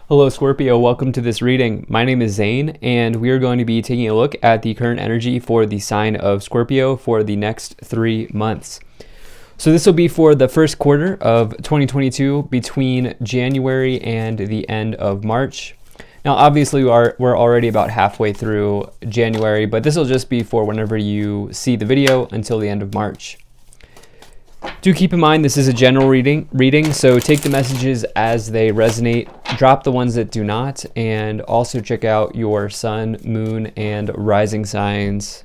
Hello Scorpio, welcome to this reading. My name is Zane and we are going to be taking a look at the current energy for the sign of Scorpio for the next 3 months. So this will be for the first quarter of 2022 between January and the end of March. Now obviously we're already about halfway through January, but this will just be for whenever you see the video until the end of March. Do keep in mind this is a general reading, so take the messages as they resonate, drop the ones that do not, and also check out your sun, moon, and rising signs.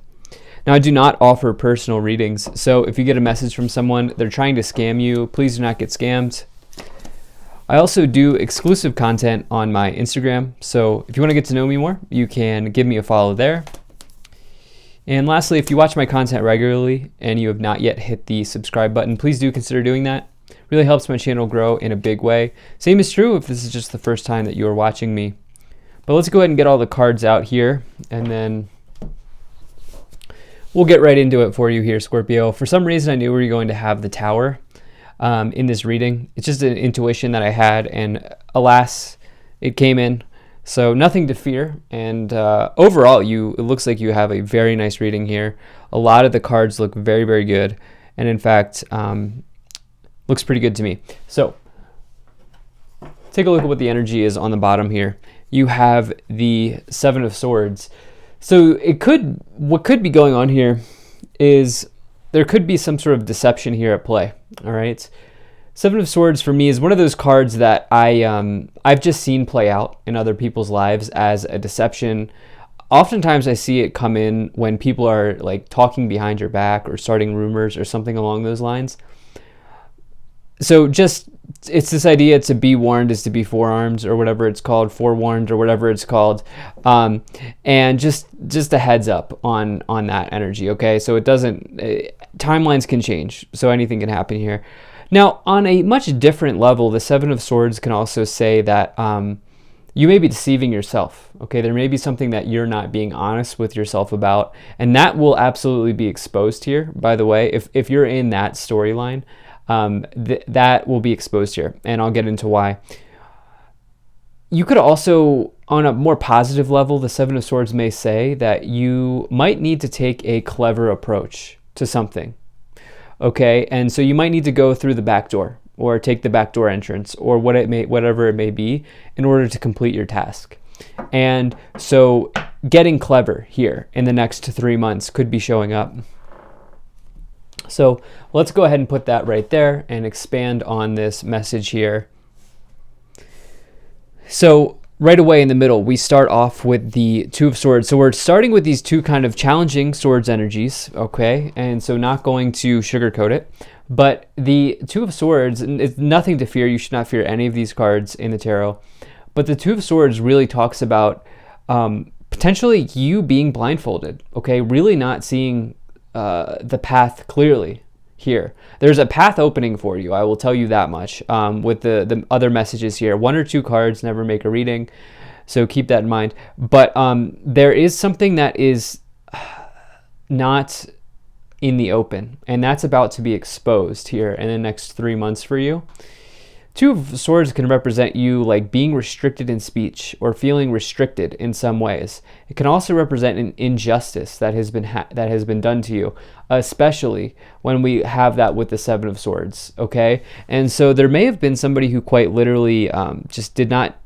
Now, I do not offer personal readings, so if you get a message from someone, they're trying to scam you, please do not get scammed. I also do exclusive content on my Instagram, so if you want to get to know me more, you can give me a follow there. And lastly, if you watch my content regularly and you have not yet hit the subscribe button, please do consider doing that. It really helps my channel grow in a big way. Same is true if this is just the first time that you are watching me. But let's go ahead and get all the cards out here, and then we'll get right into it for you here, Scorpio. For some reason, I knew we were going to have the Tower in this reading. It's just an intuition that I had, and alas, it came in. So nothing to fear, and overall, it looks like you have a very nice reading here. A lot of the cards look very, very good, and in fact, looks pretty good to me. So take a look at what the energy is on the bottom here. You have the Seven of Swords. So what could be going on here is there could be some sort of deception here at play. All right. Seven of Swords for me is one of those cards that I've just seen play out in other people's lives as a deception. Oftentimes I see it come in when people are like talking behind your back or starting rumors or something along those lines. So it's this idea to be warned is to be forearmed, or whatever it's called, forewarned, or whatever it's called. And just a heads up on that energy. Okay. So it doesn't, timelines can change. So anything can happen here. Now, on a much different level, the Seven of Swords can also say that you may be deceiving yourself. Okay, there may be something that you're not being honest with yourself about, and that will absolutely be exposed here. By the way, if you're in that storyline, that will be exposed here, and I'll get into why. You could also, on a more positive level, the Seven of Swords may say that you might need to take a clever approach to something. Okay, and so you might need to go through the back door or take the back door entrance or whatever it may be in order to complete your task. And so getting clever here in the next 3 months could be showing up. So let's go ahead and put that right there and expand on this message here. So right away in the middle, we start off with the Two of Swords. So we're starting with these two kind of challenging swords energies, okay? And so not going to sugarcoat it. But the Two of Swords, it's nothing to fear. You should not fear any of these cards in the tarot. But the Two of Swords really talks about potentially you being blindfolded, okay? Really not seeing the path clearly here. There's a path opening for you, I will tell you that much. With the other messages here, 1 or 2 cards never make a reading, so keep that in mind. But there is something that is not in the open, and that's about to be exposed here in the next 3 months for you. Two of Swords can represent you like being restricted in speech or feeling restricted in some ways. It can also represent an injustice that has been done to you, especially when we have that with the Seven of Swords. Okay, and so there may have been somebody who quite literally just did not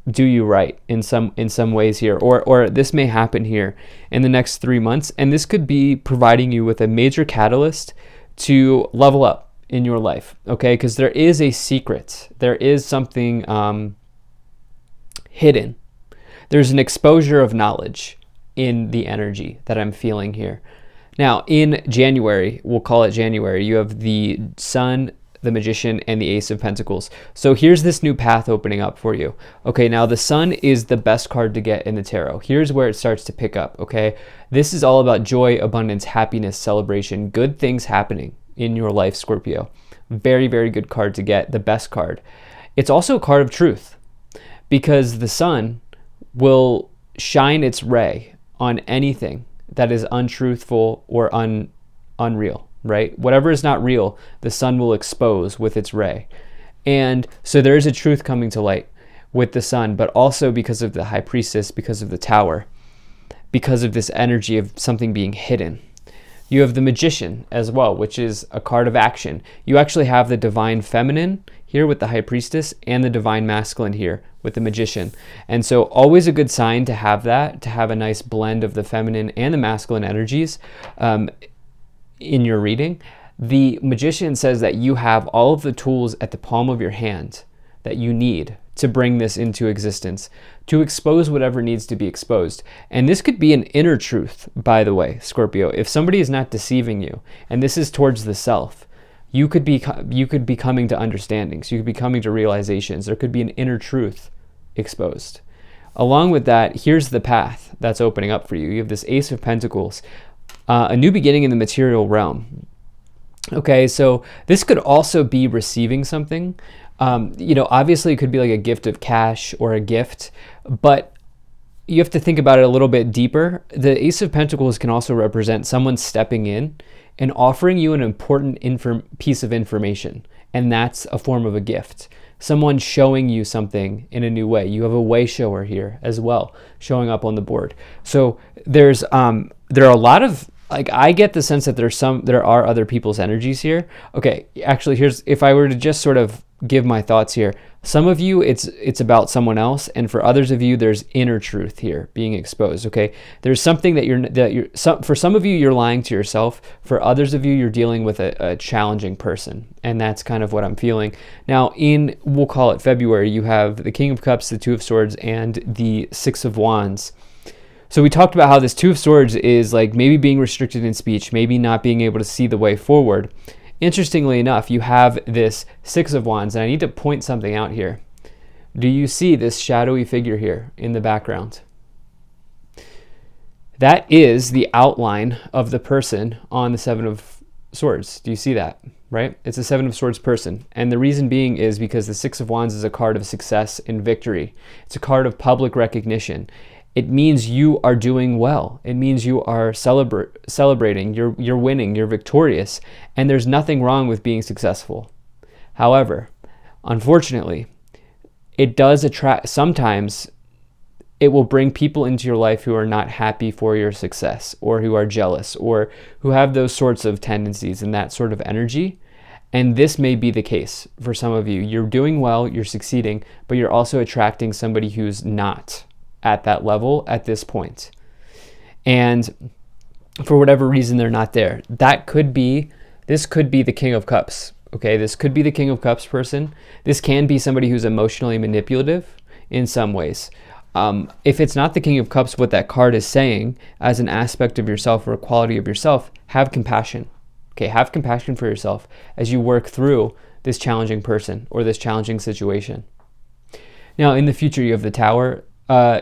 do you right in some ways here, or this may happen here in the next 3 months, and this could be providing you with a major catalyst to level up in your life, okay? Because there is a secret. There is something hidden. There's an exposure of knowledge in the energy that I'm feeling here. Now, in January, we'll call it January, you have the Sun, the Magician, and the Ace of Pentacles. So here's this new path opening up for you. Okay, now the Sun is the best card to get in the tarot. Here's where it starts to pick up, okay? This is all about joy, abundance, happiness, celebration, good things happening in your life, Scorpio. Very, very good card to get, the best card. It's also a card of truth because the Sun will shine its ray on anything that is untruthful or unreal, right? Whatever is not real, the Sun will expose with its ray. And so there is a truth coming to light. with the sun, but also because of the high priestess, because of the tower, because of this energy of something being hidden. You have the magician as well, which is a card of action. You actually have the divine feminine here with the high priestess and the divine masculine here with the magician. And so always a good sign to have that, to have a nice blend of the feminine and the masculine energies in your reading. The magician says that you have all of the tools at the palm of your hand that you need to bring this into existence, to expose whatever needs to be exposed. And this could be an inner truth, by the way, Scorpio. If somebody is not deceiving you, and this is towards the self, you could be coming to understandings, you could be coming to realizations. There could be an inner truth exposed. Along with that, here's the path that's opening up for you. You have this Ace of Pentacles, a new beginning in the material realm. Okay, so this could also be receiving something. Obviously it could be like a gift of cash or a gift, but you have to think about it a little bit deeper. The Ace of Pentacles can also represent someone stepping in and offering you an important piece of information, and that's a form of a gift. Someone showing you something in a new way. You have a way shower here as well, showing up on the board. So there are a lot of, I get the sense that there are other people's energies here. Okay, actually, if I were to just sort of give my thoughts here, some of you it's about someone else, and for others of you there's inner truth here being exposed. Okay, there's something for some of you you're lying to yourself. For others of you, you're dealing with a challenging person, and that's kind of what I'm feeling now. We'll call it February, you have the King of Cups, the Two of Swords, and the Six of Wands. So we talked about how this Two of Swords is like maybe being restricted in speech, maybe not being able to see the way forward. Interestingly enough, you have this Six of Wands, and I need to point something out here. Do you see this shadowy figure here in the background? That is the outline of the person on the Seven of Swords. Do you see that? Right? It's a Seven of Swords person. And the reason being is because the Six of Wands is a card of success and victory. It's a card of public recognition. It means you are doing well. It means you are celebrating, you're winning, you're victorious, and there's nothing wrong with being successful. However, unfortunately, it does attract, sometimes it will bring people into your life who are not happy for your success, or who are jealous, or who have those sorts of tendencies and that sort of energy. And this may be the case for some of you. You're doing well, you're succeeding, but you're also attracting somebody who's not at that level at this point. And for whatever reason, they're not there. This could be the King of Cups. Okay, this could be the King of Cups person. This can be somebody who's emotionally manipulative in some ways. If it's not the King of Cups, what that card is saying as an aspect of yourself or a quality of yourself, have compassion. Okay, have compassion for yourself as you work through this challenging person or this challenging situation. Now, in the future, you have the Tower.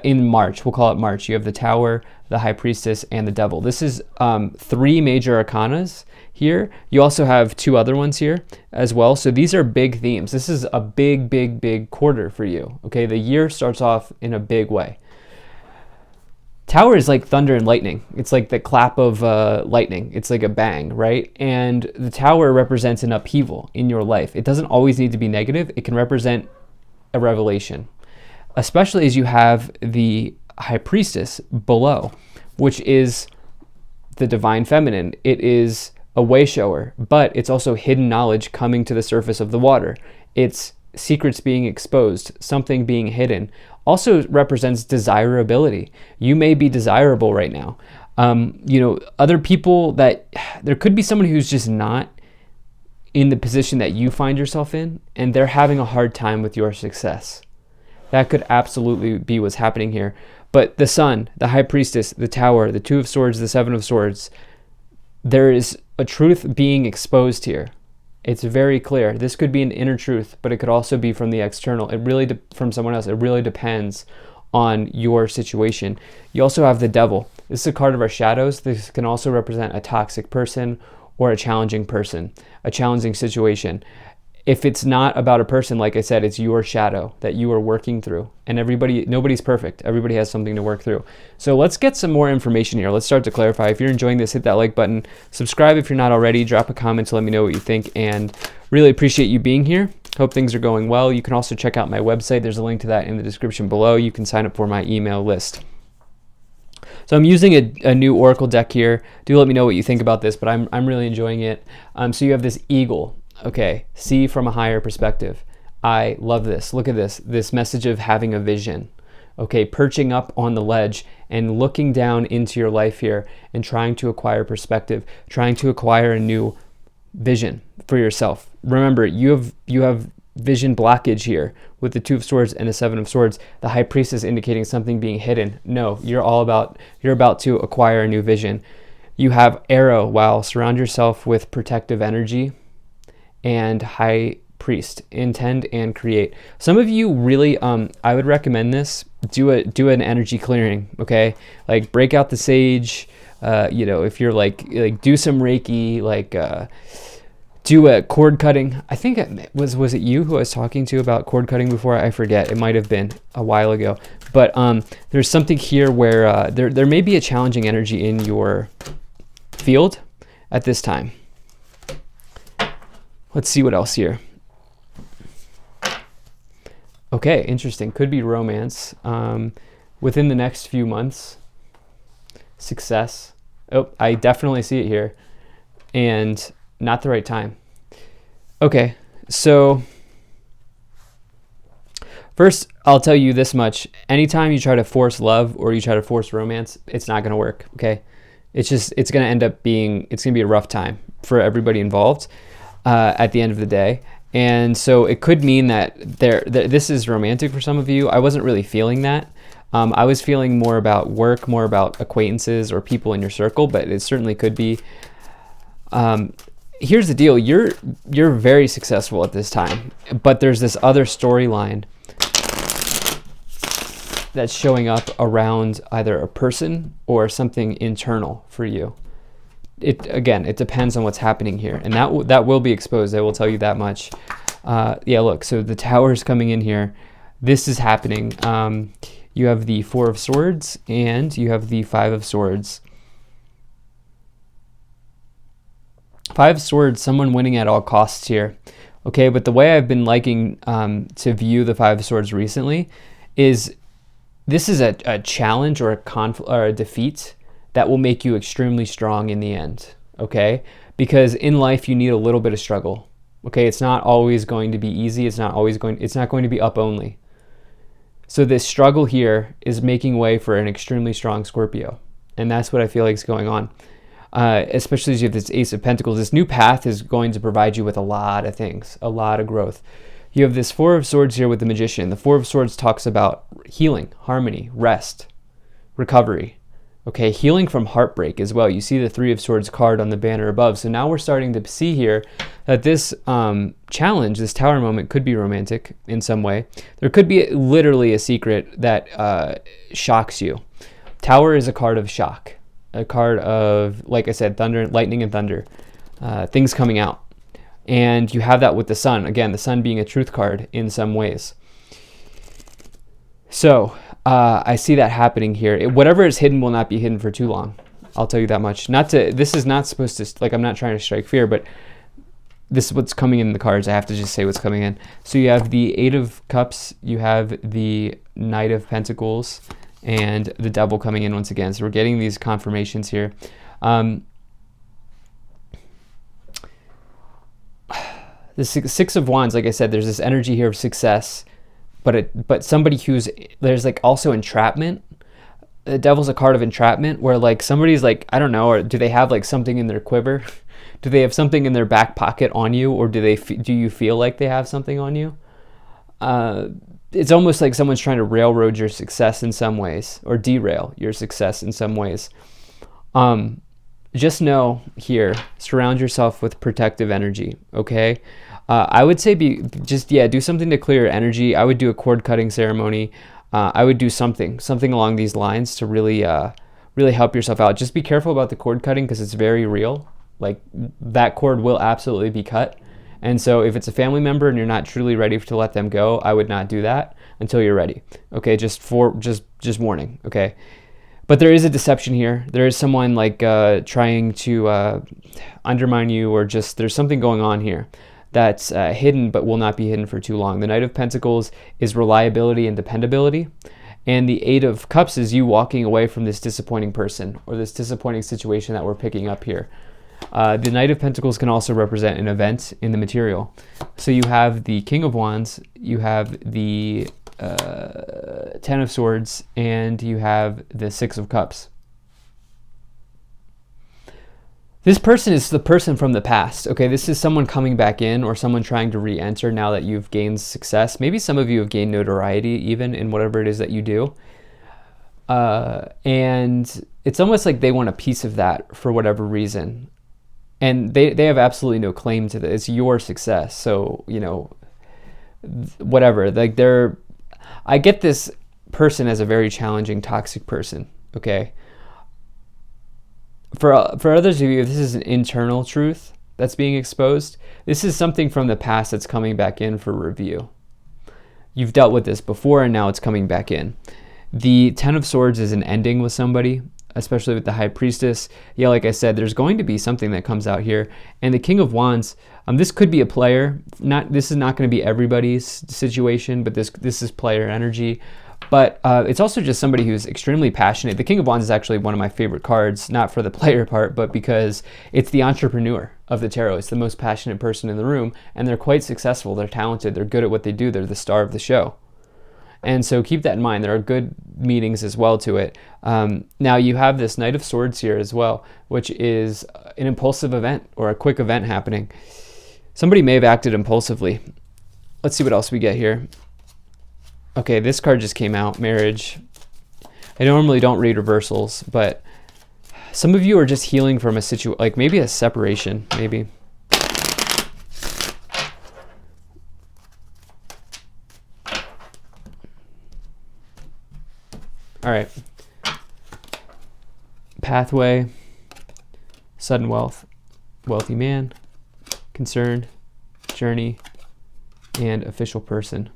In March, we'll call it March, you have the Tower, the High Priestess, and the Devil. This is 3 major arcanas here. You also have 2 other ones here as well. So these are big themes. This is a big quarter for you. Okay, the year starts off in a big way. Tower is like thunder and lightning. It's like the clap of lightning. It's like a bang, right? And the Tower represents an upheaval in your life. It doesn't always need to be negative. It can represent a revelation, especially as you have the High Priestess below, which is the divine feminine. It is a way shower, but it's also hidden knowledge coming to the surface of the water. It's secrets being exposed, something being hidden. Also represents desirability. You may be desirable right now. Other people there could be someone who's just not in the position that you find yourself in, and they're having a hard time with your success. That could absolutely be what's happening here. But the Sun, the High Priestess, the Tower, the Two of Swords, the Seven of Swords, there is a truth being exposed here. It's very clear. This could be an inner truth, but it could also be from the external. From someone else. It really depends on your situation. You also have the Devil. This is a card of our shadows. This can also represent a toxic person or a challenging person, a challenging situation. If it's not about a person, like I said, it's your shadow that you are working through. And nobody's perfect. Everybody has something to work through. So let's get some more information here. Let's start to clarify. If you're enjoying this, hit that like button. Subscribe if you're not already. Drop a comment to let me know what you think. And really appreciate you being here. Hope things are going well. You can also check out my website. There's a link to that in the description below. You can sign up for my email list. So I'm using a new Oracle deck here. Do let me know what you think about this, but I'm really enjoying it. So you have this eagle. Okay, see from a higher perspective. I love this. Look at this message of having a vision. Okay, perching up on the ledge and looking down into your life here and trying to acquire perspective, trying to acquire a new vision for yourself. Remember, you have vision blockage here with the Two of Swords and the Seven of Swords. The High Priestess indicating something being hidden. No, you're about to acquire a new vision. You have Arrow. Wow, surround yourself with protective energy, and High Priest, intend and create. Some of you really, I would recommend this. Do an energy clearing. Okay, like break out the sage. If you're like do some Reiki, do a cord cutting. I think was it you who I was talking to about cord cutting before? I forget. It might have been a while ago. But there's something here where there may be a challenging energy in your field at this time. Let's see what else here. Okay, interesting. Could be romance within the next few months. Success. Oh, I definitely see it here. And not the right time. Okay, so first, I'll tell you this much. Anytime you try to force love or you try to force romance, it's not going to work, okay? It's going to end up being, it's going to be a rough time for everybody involved at the end of the day. And so it could mean that this is romantic for some of you. I wasn't really feeling that. I was feeling more about work, more about acquaintances or people in your circle, but it certainly could be. Here's the deal. You're very successful at this time, but there's this other storyline that's showing up around either a person or something internal for you. It depends on what's happening here, and that will be exposed. I will tell you that much. Yeah, look, so the Tower is coming in here. This is happening. You have the Four of Swords and you have the Five of Swords. Five of Swords, someone winning at all costs here. Okay, but the way I've been liking to view the Five of Swords recently is this is a challenge or a conflict or a defeat that will make you extremely strong in the end, okay? Because in life, you need a little bit of struggle, okay? It's not always going to be easy. It's not going to be up only. So this struggle here is making way for an extremely strong Scorpio. And that's what I feel like is going on. Especially as you have this Ace of Pentacles. This new path is going to provide you with a lot of things, a lot of growth. You have this Four of Swords here with the Magician. The Four of Swords talks about healing, harmony, rest, recovery. Okay, healing from heartbreak as well. You see the Three of Swords card on the banner above. So now we're starting to see here that this challenge, this Tower moment, could be romantic in some way. There could be literally a secret that shocks you. Tower is a card of shock, a card of, like I said, thunder, lightning and thunder, things coming out. And you have that with the Sun. Again, the Sun being a truth card in some ways. So I see that happening here. Whatever is hidden will not be hidden for too long. I'll tell you that much. This is not supposed to, like, I'm not trying to strike fear, but this is what's coming in the cards. I have to just say what's coming in. So you have the Eight of Cups, you have the Knight of Pentacles, and the Devil coming in once again. So we're getting these confirmations here. The Six of Wands, like I said, there's this energy here of success, but somebody there's like also entrapment. The Devil's a card of entrapment where like somebody's like, I don't know, or do they have like something in their quiver? Do they have something in their back pocket on you, or do you feel like they have something on you? It's almost like someone's trying to railroad your success in some ways, or derail your success in some ways. Just know here, surround yourself with protective energy, okay? I would say do something to clear your energy. I would do a cord cutting ceremony. I would do something along these lines to really help yourself out. Just be careful about the cord cutting because it's very real. Like that cord will absolutely be cut. And so if it's a family member and you're not truly ready to let them go, I would not do that until you're ready. Okay, just warning, okay? But there is a deception here. There is someone like trying to undermine you, or just there's something going on here that's hidden but will not be hidden for too long. The Knight of Pentacles is reliability and dependability. And the Eight of Cups is you walking away from this disappointing person or this disappointing situation that we're picking up here. The Knight of Pentacles can also represent an event in the material. So you have the King of Wands, you have the Ten of Swords, and you have the Six of Cups. This person is the person from the past. Okay, this is someone coming back in or someone trying to re-enter now that you've gained success. Maybe some of you have gained notoriety even in whatever it is that you do. And it's almost like they want a piece of that for whatever reason. And they have absolutely no claim to that. It's your success. So, you know, whatever. Like I get this person as a very challenging, toxic person, okay? For others of you, if this is an internal truth that's being exposed, this is something from the past that's coming back in for review. You've dealt with this before and now it's coming back in. The Ten of Swords is an ending with somebody, especially with the High Priestess. Yeah, like I said, there's going to be something that comes out here. And the King of Wands, this could be a player. This is not going to be everybody's situation, but this is player energy. But it's also just somebody who's extremely passionate. The King of Wands is actually one of my favorite cards, not for the player part, but because it's the entrepreneur of the tarot. It's the most passionate person in the room, and they're quite successful. They're talented. They're good at what they do. They're the star of the show. And so keep that in mind. There are good meanings as well to it. Now you have this Knight of Swords here as well, which is an impulsive event or a quick event happening. Somebody may have acted impulsively. Let's see what else we get here. Okay, this card just came out, marriage. I normally don't read reversals, but some of you are just healing from a situation, like maybe a separation, maybe. All right. Pathway, sudden wealth, wealthy man, concern, journey, and official person.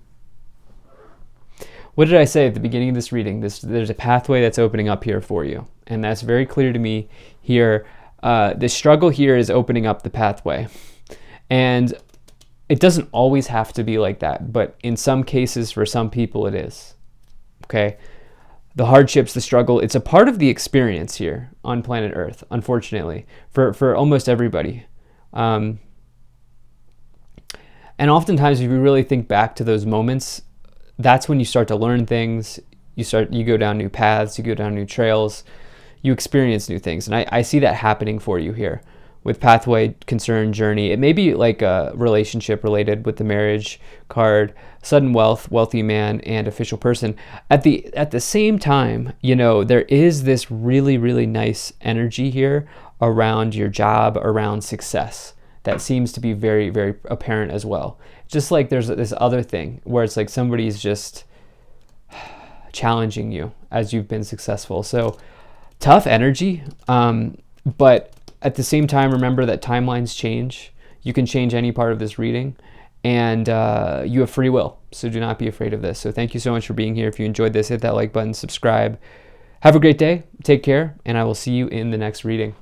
What did I say at the beginning of this reading? There's a pathway that's opening up here for you. And that's very clear to me here. The struggle here is opening up the pathway. And it doesn't always have to be like that. But in some cases, for some people, it is. Okay? The hardships, the struggle, it's a part of the experience here on planet Earth, unfortunately, for almost everybody. And oftentimes, if you really think back to those moments, that's when you start to learn things. You go down new paths, you go down new trails, you experience new things. And I see that happening for you here with pathway, concern, journey. It may be like a relationship related with the marriage card, sudden wealth, wealthy man, and official person. At the same time, you know, there is this really, really nice energy here around your job, around success. That seems to be very, very apparent as well. Just like there's this other thing where it's like somebody's just challenging you as you've been successful. So tough energy, but at the same time, remember that timelines change. You can change any part of this reading, and you have free will. So do not be afraid of this. So thank you so much for being here. If you enjoyed this, hit that like button, subscribe. Have a great day. Take care, and I will see you in the next reading.